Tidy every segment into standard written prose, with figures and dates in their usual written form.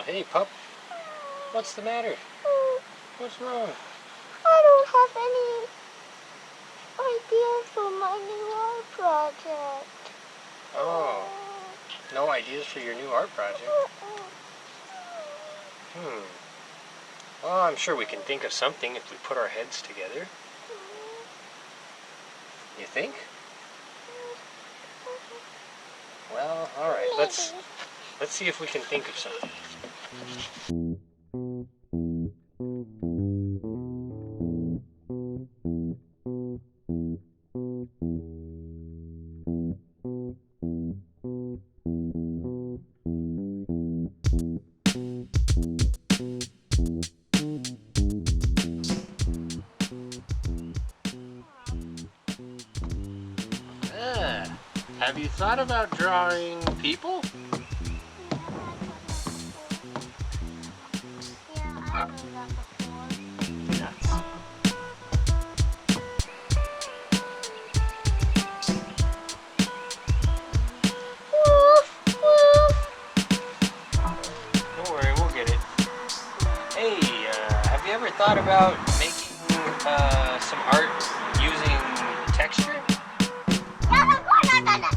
Hey, pup. What's the matter? What's wrong? I don't have any ideas for my new art project. Oh, no ideas for your new art project? Well, I'm sure we can think of something if we put our heads together. You think? Well, all right. Let's see if we can think of something. Have you thought about drawing people? Yeah, I've done that before. Nuts. Woof, woof. Don't worry, we'll get it. Hey, have you ever thought about making some art using texture? Yes, of course I've done that.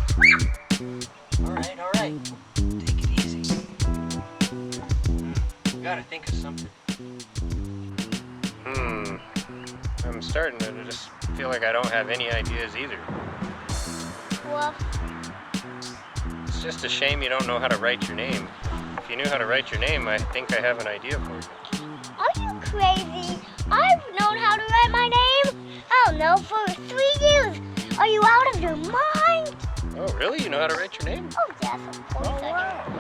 All right. Take it easy. We gotta think of something. I'm starting to just feel like I don't have any ideas either. Woof. It's just a shame you don't know how to write your name. If you knew how to write your name, I think I have an idea for you. Are you crazy? I've known how to write my name, I don't know, for 3 years. Are you out of your mind? Oh, really? You know how to write your name? Oh, yes, of course I do.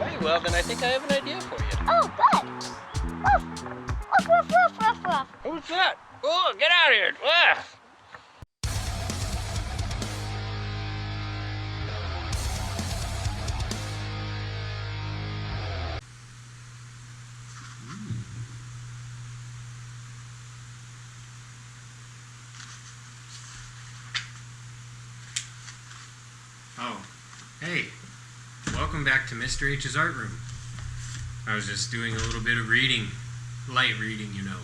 Right, well, then I think I have an idea for you. Oh, good. Woof. Woof, woof, woof, woof, woof. Who's that? Oh, get out of here! Ah! Oh, hey, welcome back to Mr. H's art room. I was just doing a little bit of reading, light reading, you know.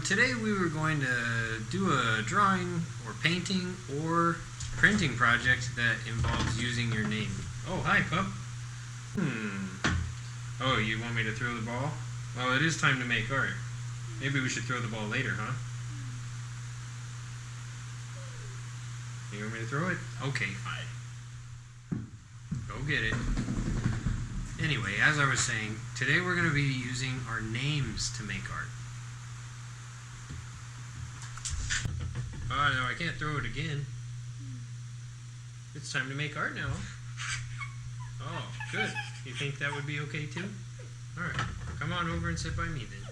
Today we were going to do a drawing or painting or printing project that involves using your name. Oh, hi, pup. Oh, you want me to throw the ball? Well, it is time to make art. Maybe we should throw the ball later, huh? You want me to throw it? Okay, fine. Go get it. Anyway, as I was saying, today we're going to be using our names to make art. Oh, no, I can't throw it again. It's time to make art now. Oh, good. You think that would be okay too? Alright, come on over and sit by me then.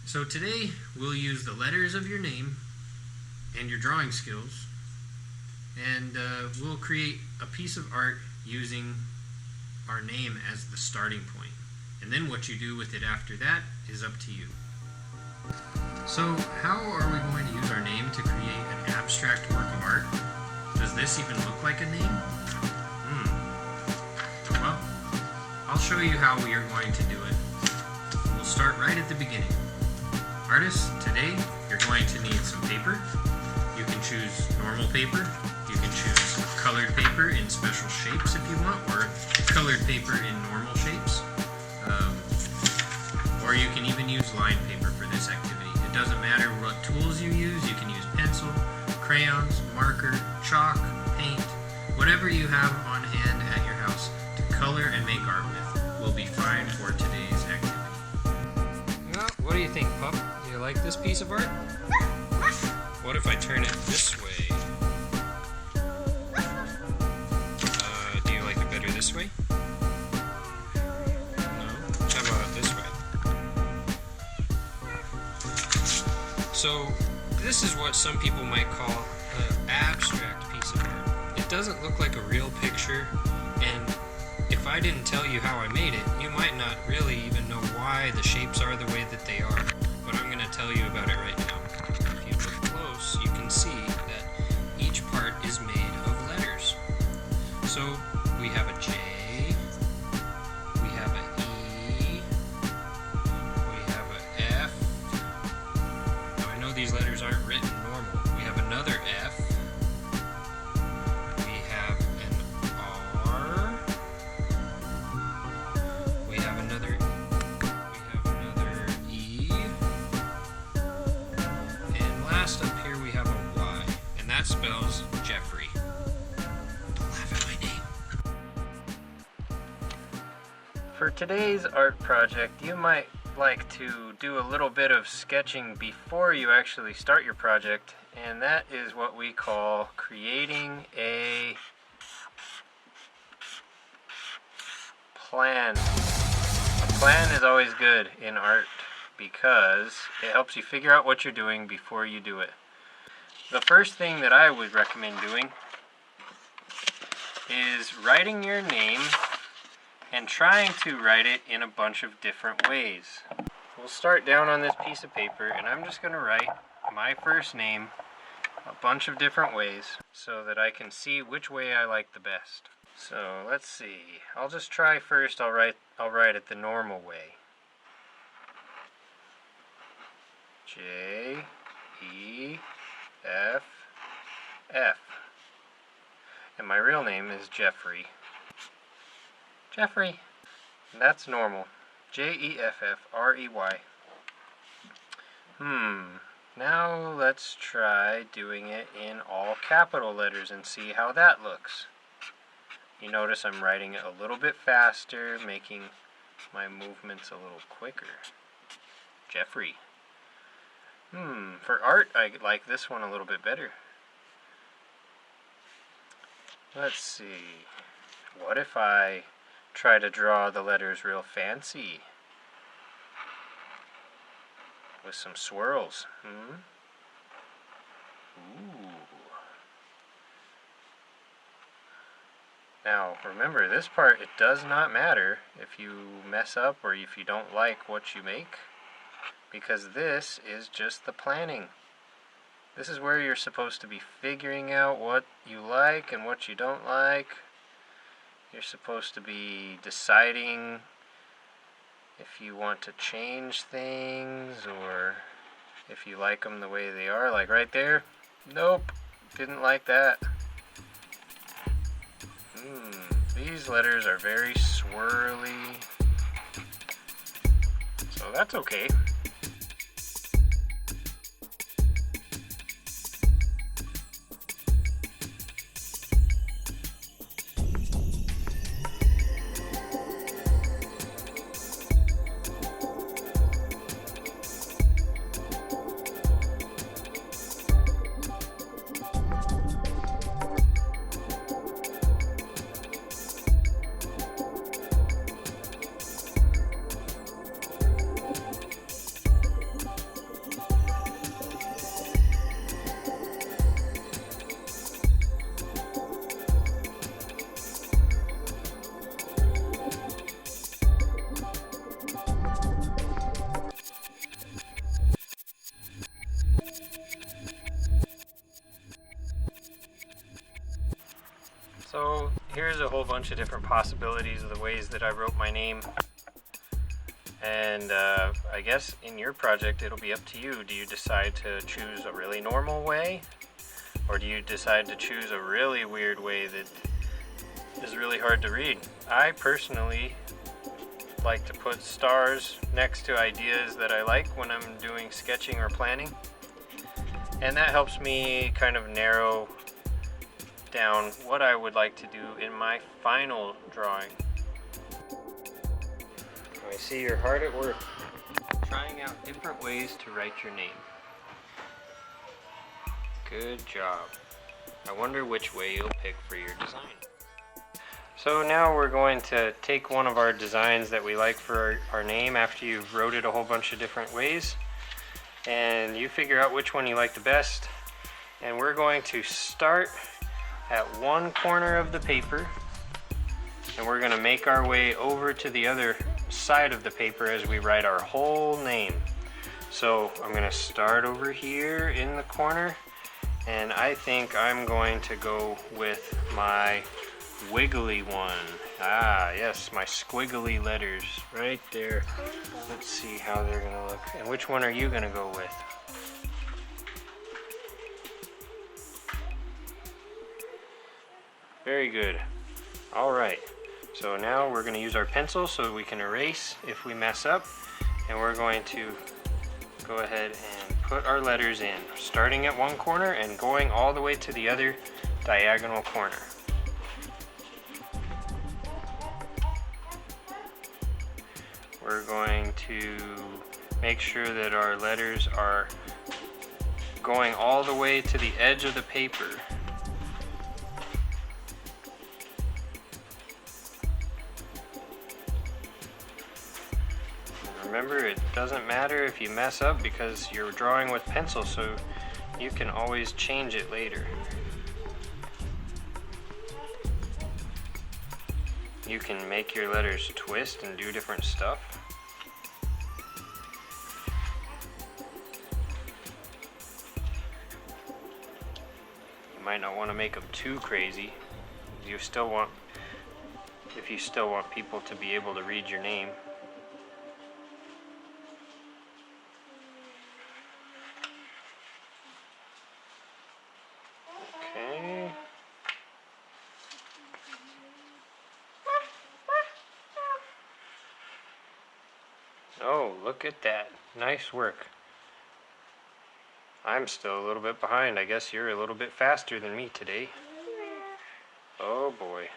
So today we'll use the letters of your name and your drawing skills, and we'll create a piece of art using our name as the starting point. And then what you do with it after that is up to you. So how are we going to use our name to create an abstract work of art? Does this even look like a name? Well, I'll show you how we are going to do it. We'll start right at the beginning. Artists, today you're going to need some paper. You can choose normal paper. You can choose colored paper in special shapes if you want, or colored paper in normal shapes. Or you can even use line paper for this activity. It doesn't matter what tools you use. You can use pencil, crayons, marker, chalk, paint, whatever you have on hand at your house to color and make art with will be fine for today's activity. Well, what do you think, pup? Do you like this piece of art? What if I turn it this way? Do you like it better this way? No? How about this way? So, this is what some people might call an abstract piece of art. It doesn't look like a real picture, and if I didn't tell you how I made it, you might not really even know why the shapes are the way that they are. But I'm going to tell you about it right now. If you look close, you can see that each part is made of letters. So we have a J, For today's art project, you might like to do a little bit of sketching before you actually start your project, and that is what we call creating a plan. A plan is always good in art because it helps you figure out what you're doing before you do it. The first thing that I would recommend doing is writing your name and trying to write it in a bunch of different ways. We'll start down on this piece of paper, and I'm just going to write my first name a bunch of different ways so that I can see which way I like the best. So let's see. I'll just try first. I'll write it the normal way. J E F F. And my real name is Jeffrey. Jeffrey. And that's normal. Jeffrey. Now let's try doing it in all capital letters and see how that looks. You notice I'm writing it a little bit faster, making my movements a little quicker. Jeffrey. For art, I like this one a little bit better. Let's see. What if I try to draw the letters real fancy with some swirls? Ooh. Now remember, this part, it does not matter if you mess up or if you don't like what you make, because this is just the planning. This is where you're supposed to be figuring out what you like and what you don't like. You're supposed to be deciding if you want to change things or if you like them the way they are. Like right there, nope, didn't like that. These letters are very swirly, so that's okay. So here's a whole bunch of different possibilities of the ways that I wrote my name. And I guess in your project it'll be up to you. Do you decide to choose a really normal way? Or do you decide to choose a really weird way that is really hard to read? I personally like to put stars next to ideas that I like when I'm doing sketching or planning. And that helps me kind of narrow down what I would like to do in my final drawing. I see you're hard at work trying out different ways to write your name. Good job. I wonder which way you'll pick for your design. So now we're going to take one of our designs that we like for our name after you've wrote it a whole bunch of different ways, and you figure out which one you like the best. And we're going to start at one corner of the paper, and we're going to make our way over to the other side of the paper as we write our whole name. So I'm going to start over here in the corner, and I think I'm going to go with my wiggly one. Ah, yes, my squiggly letters right there. Let's see how they're going to look. And which one are you going to go with? Very good. All right. So now we're going to use our pencil so we can erase if we mess up. And we're going to go ahead and put our letters in, starting at one corner and going all the way to the other diagonal corner. we're going to make sure that our letters are going all the way to the edge of the paper. Remember, it doesn't matter if you mess up because you're drawing with pencil, so you can always change it later. You can make your letters twist and do different stuff. You might not want to make them too crazy. If you still want people to be able to read your name. Okay. Oh, look at that. Nice work. I'm still a little bit behind. I guess you're a little bit faster than me today. Oh boy.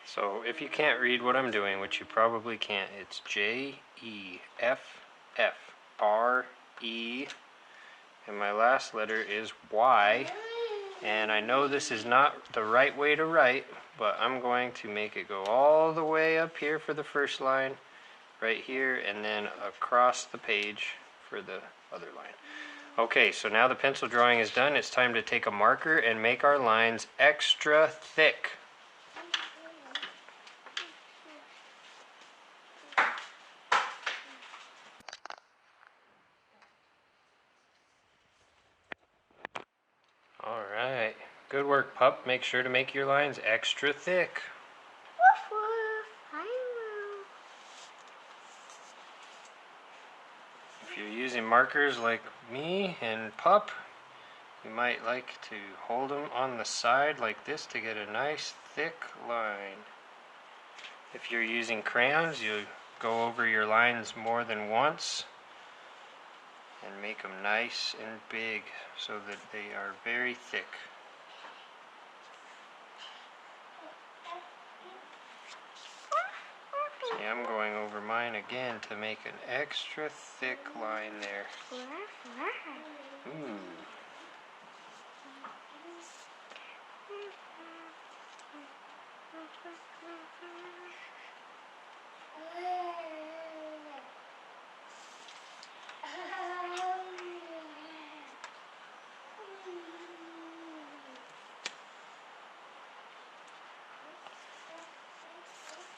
So if you can't read what I'm doing, which you probably can't, it's J-E-F-F-R-E, and my last letter is Y, and I know this is not the right way to write, but I'm going to make it go all the way up here for the first line, right here, and then across the page for the other line. Okay, so now the pencil drawing is done. It's time to take a marker and make our lines extra thick. Alright, good work, Pup. Make sure to make your lines extra thick. Woof woof. I will. If you're using markers like me and Pup, you might like to hold them on the side like this to get a nice thick line. If you're using crayons, you go over your lines more than once and make them nice and big so that they are very thick. See, I'm going over mine again to make an extra thick line there. Ooh.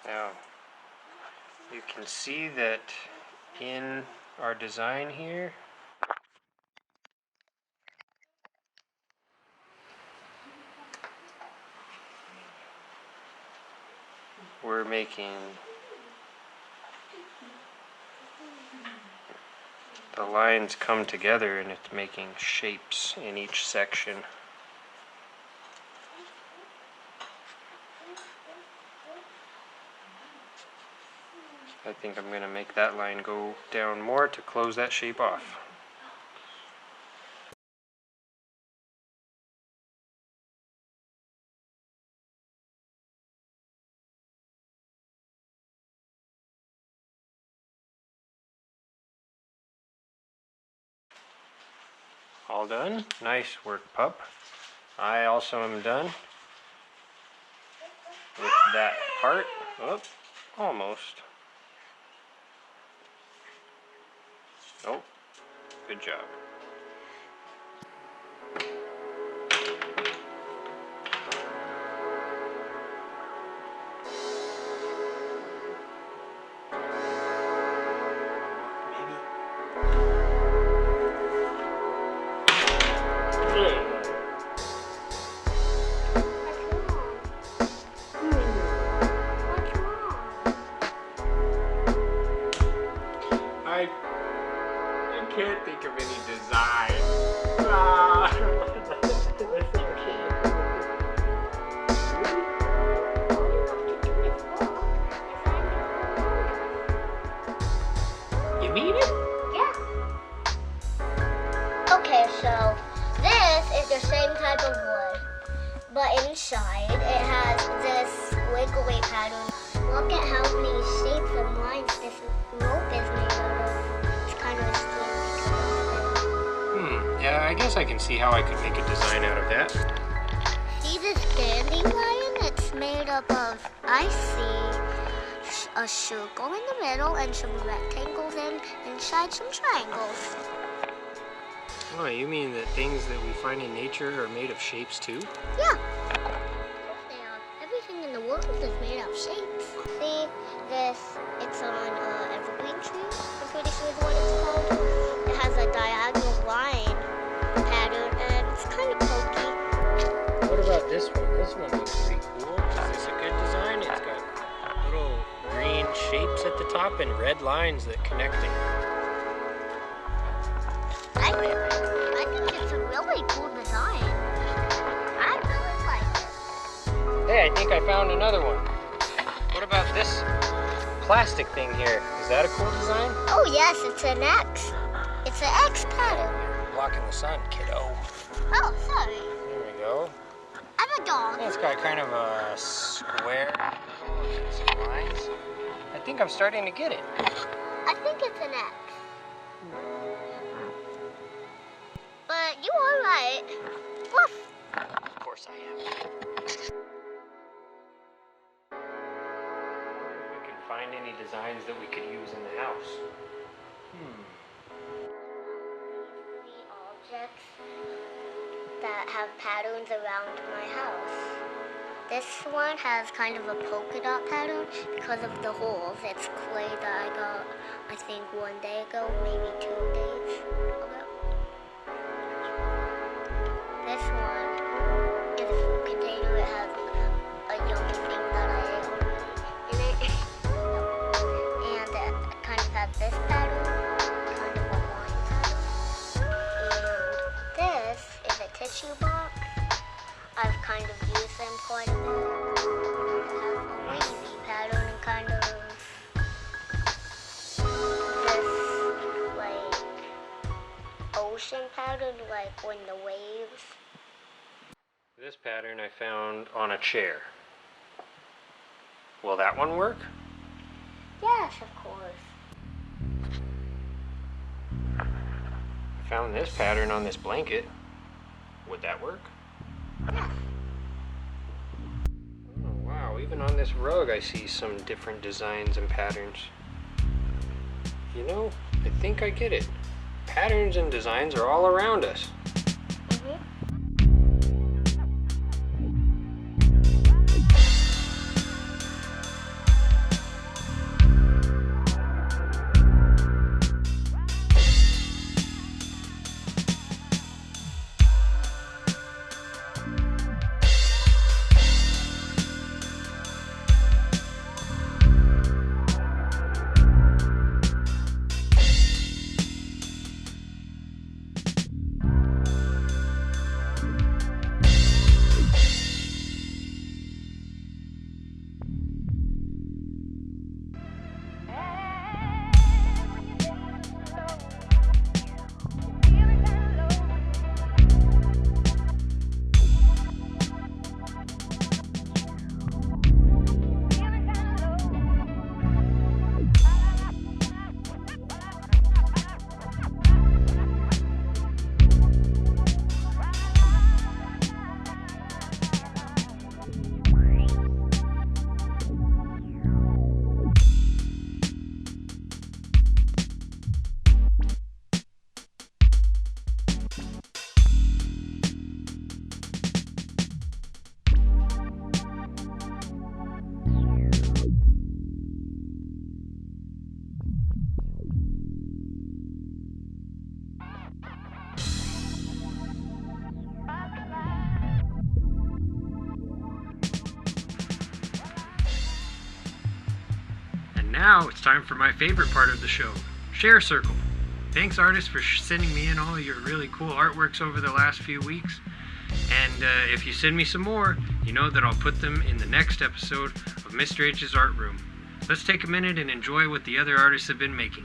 Now, you can see that in our design here, we're making the lines come together and it's making shapes in each section. I think I'm going to make that line go down more to close that shape off. All done? Nice work, Pup. I also am done with that part. Oh, almost. Oh, good job. I can't think of any great pattern. Look at how many shapes and lines this rope is made out of. It's kind of a scheme. Yeah, I guess I can see how I could make a design out of that. See this dandelion? It's made up of, I see a circle in the middle and some rectangles and inside some triangles. Oh, you mean that things that we find in nature are made of shapes too? Yeah. They are. Everything in the world is made of shapes. See this? It's on evergreen tree. I'm pretty sure is what it's called. It has a diagonal line pattern and it's kind of pokey. What about this one? This one looks pretty cool. Is this a good design? It's got little green shapes at the top and red lines that connecting. I think it's a really cool design. I really like it. Hey, I think I found another one. What about this plastic thing here? Is that a cool design? Oh yes, it's an X. It's an X pattern. You're blocking the sun, kiddo. Oh, sorry. There we go. I'm a dog. Yeah, it's got kind of a square and some lines. I think I'm starting to get it. I think it's an X. But you are right. Woof. Of course I am. I wonder if we can find any designs that we could use in the house. The objects that have patterns around my house. This one has kind of a polka dot pattern because of the holes. It's clay that I got, I think, 1 day ago, maybe 2 days ago. This one is a food container. It has a yummy thing that I ate already in it. And it kind of has this pattern, kind of a line pattern. And this is a tissue box. I've kind of used them quite a bit. It has a wavy pattern and kind of this, like, ocean pattern, like when the waves. This pattern I found on a chair. Will that one work? Yes, of course. I found this pattern on this blanket. Would that work? Yes. Oh, wow, even on this rug I see some different designs and patterns. You know, I think I get it. Patterns and designs are all around us. Now it's time for my favorite part of the show, Share Circle. Thanks artists for sending me in all your really cool artworks over the last few weeks. And if you send me some more, you know that I'll put them in the next episode of Mr. H's Art Room. Let's take a minute and enjoy what the other artists have been making.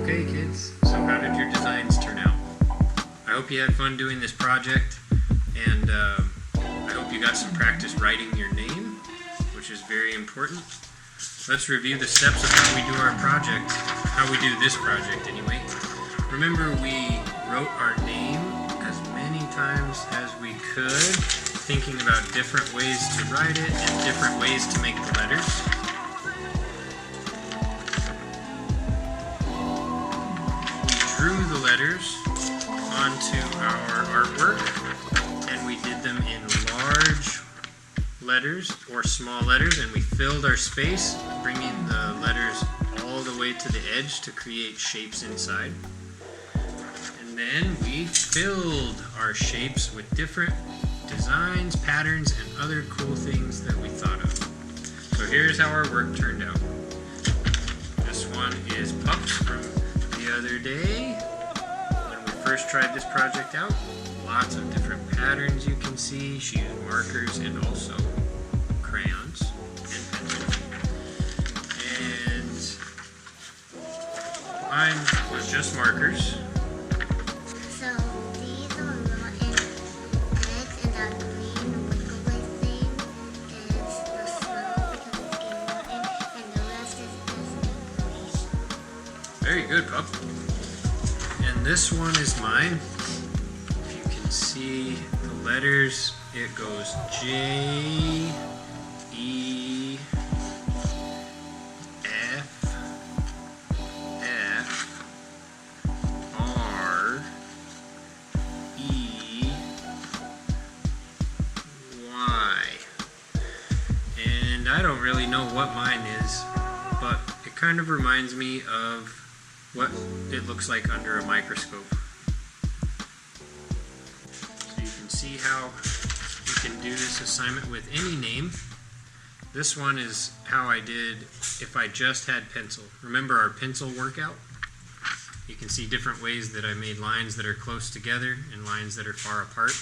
Okay, kids, so how did your designs turn out? I hope you had fun doing this project, and I hope you got some practice writing your name, which is very important. Let's review the steps of how we do our project, how we do this project anyway. Remember, we wrote our name as many times as we could, thinking about different ways to write it and different ways to make the letters. We drew the letters onto our artwork, and we did them in large letters or small letters, and we filled our space, bringing the letters all the way to the edge to create shapes inside. And then we filled our shapes with different designs, patterns, and other cool things that we thought of. So here's how our work turned out. This one is Pups from the other day. When we first tried this project out, lots of different patterns you can see. She used markers and also crayons and pencils. And mine was just markers. So these are rotten eggs, and that green wiggly thing is the smell because it's getting rotten, and the rest is green. Very good, Pup. And this one is mine. If you can see the letters, it goes J, E, F, F, R, E, Y. And I don't really know what mine is, but it kind of reminds me of what it looks like under a microscope. So you can see how you can do this assignment with any name. This one is how I did if I just had pencil. Remember our pencil workout? You can see different ways that I made lines that are close together and lines that are far apart.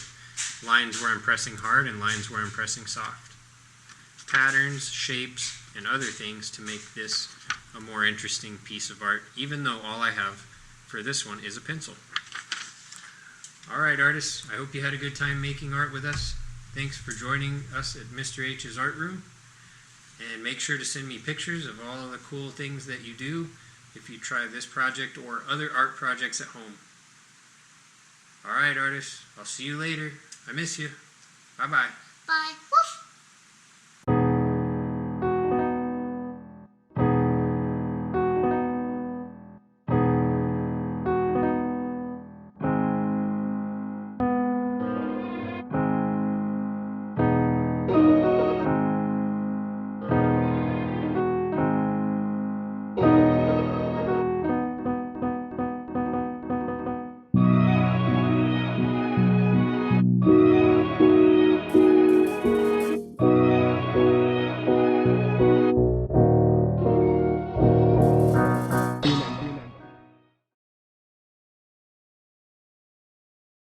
Lines where I'm pressing hard and lines where I'm pressing soft. Patterns, shapes, and other things to make this a more interesting piece of art, even though all I have for this one is a pencil. Alright, artists, I hope you had a good time making art with us. Thanks for joining us at Mr. H's Art Room. And make sure to send me pictures of all of the cool things that you do if you try this project or other art projects at home. Alright, artists, I'll see you later. I miss you. Bye-bye. Bye.